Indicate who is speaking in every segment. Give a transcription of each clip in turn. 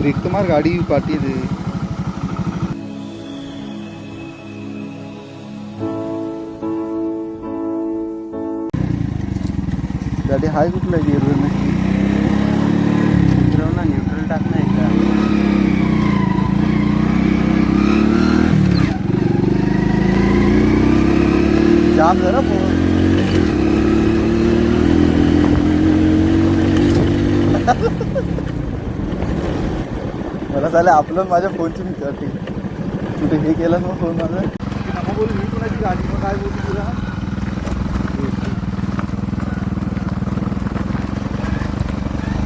Speaker 1: Break तो मार, गाडी पाठी दे. गाडी हाय कुठला गिअरवर नक्की?
Speaker 2: उतरव ना, न्यूट्रल टाक ना एकदा.
Speaker 1: जाम जरा फोन. मला चालेल आपलं माझ्या फोनची मी करते. कुठे हे केलं मग फोन माझा नको बोलू. मी कुणाची गाडी मग काय बोलू तुला?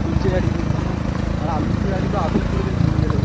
Speaker 1: तुमची गाडी आमची गाडी तर आपण पुढे घेऊन गेलो.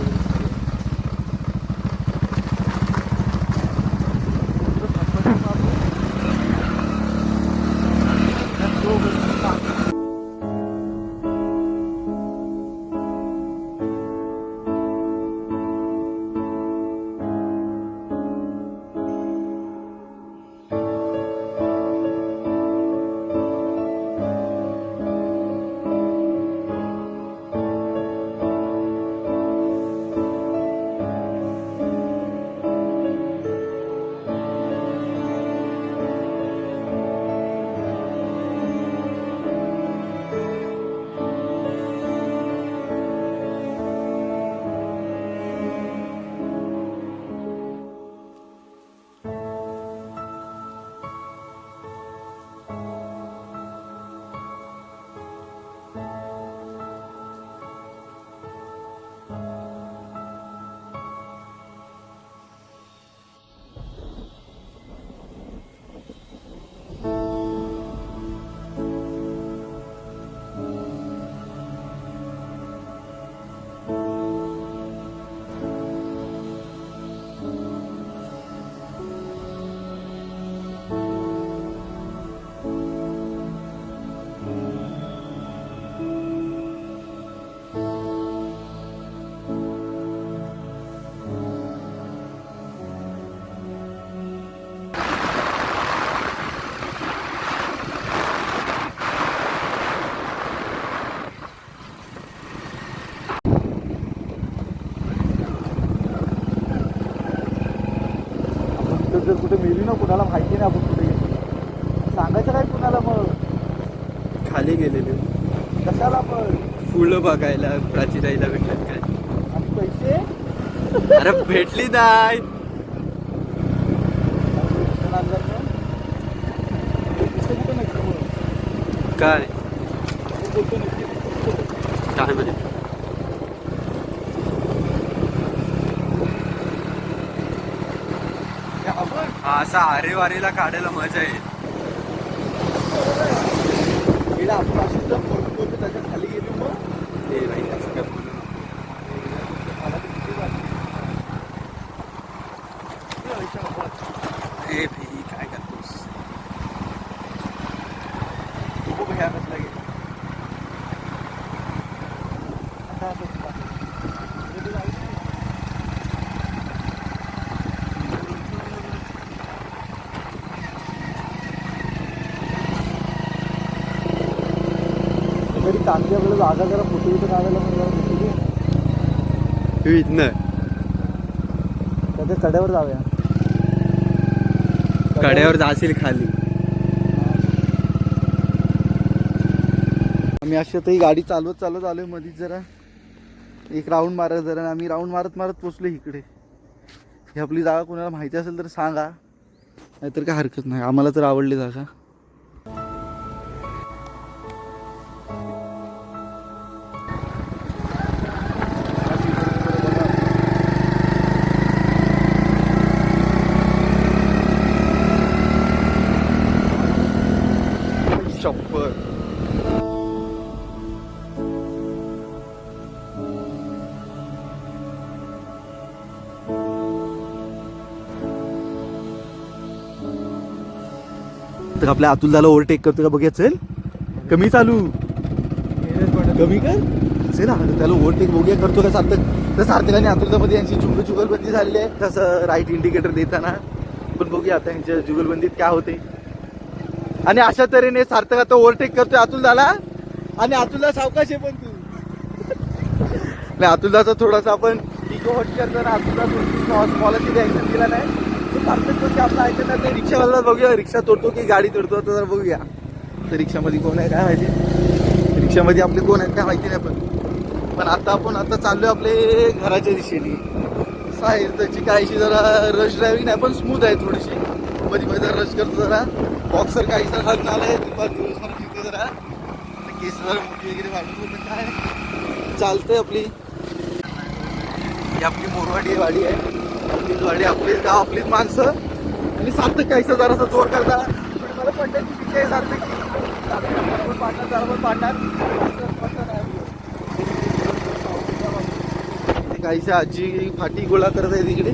Speaker 1: जर कुठे मेली ना, कुणाला माहिती नाही आपण कुठे गेलो. सांगायचं काय कुणाला मग?
Speaker 2: खाली गेलेले
Speaker 1: कशाला पण?
Speaker 2: फुलं बघायला प्राचीताईला भेटतात काय?
Speaker 1: आणि पैसे
Speaker 2: अरे भेटली नाही. काय काय म्हणे? असा आरे वारेला काढायला मजा आहे.
Speaker 1: आपण अशीच त्याच्या खाली गेलो मग.
Speaker 2: ते भाई असं काय बोलू ए भाई काय करतोस?
Speaker 1: खूप भयानक लागेल. तरी चांगली आपल्याला जागा जरा फोटो इथं काढायला पण जरा भेटली.
Speaker 2: इथनं
Speaker 1: त्याच्या कड्यावर जाऊया.
Speaker 2: कड्यावर जाशील खाली.
Speaker 1: आम्ही अशातही गाडी चालवत आलोय. मधीच जरा एक राऊंड मारत जरा आम्ही राऊंड मारत पोचलो इकडे. ही आपली जागा कोणाला माहिती असेल तर सांगा, नाहीतर काय हरकत नाही. आम्हाला तर आवडली जागा.
Speaker 2: शप्पर
Speaker 1: तर आपल्या अतुल दाला ओव्हरटेक करतो का बघूया. चल कमी चालू कमी कर. चल त्याला ओव्हरटेक बघूया करतो का सार्थक. तर सार्थकाने अतुलदामध्ये यांची जुगलबंदी झालेली आहे तसं राईट इंडिकेटर देताना. पण बघूया आता यांच्या जुगलबंदीत काय होते. आणि अशा तऱ्हेने सार्थक आता ओव्हरटेक करतोय अतुल दाला. आणि अतुलदा सावकाश आहे पण तू आपल्या अतुलदाचा थोडासा आपण इको हट करताना अतुलदा थोडी स्मॉलाची ऍक्शन दिला नाही तो सार्थक तो की आपला ऐकत नाही. रिक्षावाला बघूया रिक्षा तोडतो की गाडी तोडतो आता जरा बघूया. तर रिक्षामध्ये कोण आहे काय माहिती, रिक्षामध्ये आपले कोण आहेत काय माहिती नाही. पण आता आपण आता चाललोय आपले घराच्या दिशेने. साहित्याची काहीशी जरा रश ड्रायव्हिंग आहे पण स्मूथ आहे थोडीशी. मध्ये मध्ये रश करतो जरा. बॉक्सर काहीसा घालून आलाय दिवसभर फिरतो जरा. केस जरा मोठी वगैरे वाढून काय चालतंय आपली. ही आपली मोरवाडी वाडी आहे. आपलीच वाडी आपलीच गाव आपलीच माणसं. आणि सार्थक काहीसा जरासा जोर करता मला पडल्याची भीती आहे. सार्थक काहीशा आजी फाटी गोळा करत आहे तिकडे.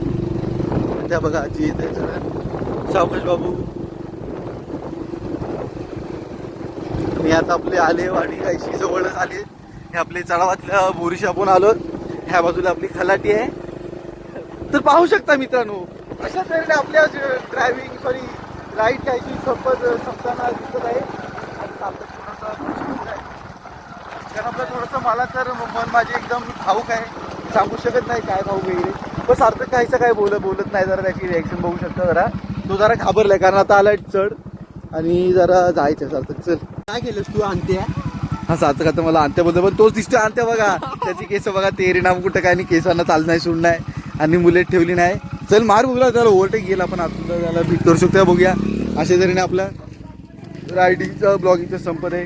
Speaker 1: त्या बघा आजी येत आहे सगळ्या. सावकाश बाबू. मी आता आपले आले वाडी काहीशी जवळच आले. हे आपले चढावातल्या बोरीशी आपण आलो. ह्या बाजूला आपली खलाटी आहे. तर पाहू शकता मित्रांनो अशा तऱ्हेने आपल्या ड्रायव्हिंग सॉरी राईड काहीशी संपताना दिसत आहे. कारण आपलं थोडंसं मला तर मन माझे एकदम भाऊक आहे. सांगू शकत नाही काय भाऊ वगैरे. पण सार्थक काहीचं काय बोलत नाही. जरा त्याची रिॲक्शन बघू शकता. जरा तो जरा घाबरलाय कारण आता आलाय चढ आणि जरा जायचं. सार्थक चल
Speaker 2: काय केलंस तू आणते
Speaker 1: हा सार्थक आता मला अंत्या बोलतो पण तोच दिसतोय अंत्या बघा. त्याची केस बघा तेरी नाम कुठं काय नाही. केसांना चाल नाही सूड नाही आणि मुलेट ठेवली नाही. चल मार बघूला त्याला ओव्हरटेक गेला पण आता त्याला भीट करू शकतो. बघूया अशा तऱ्हेने आपला रायडिंगचा ब्लॉगिंगचा संपत आहे.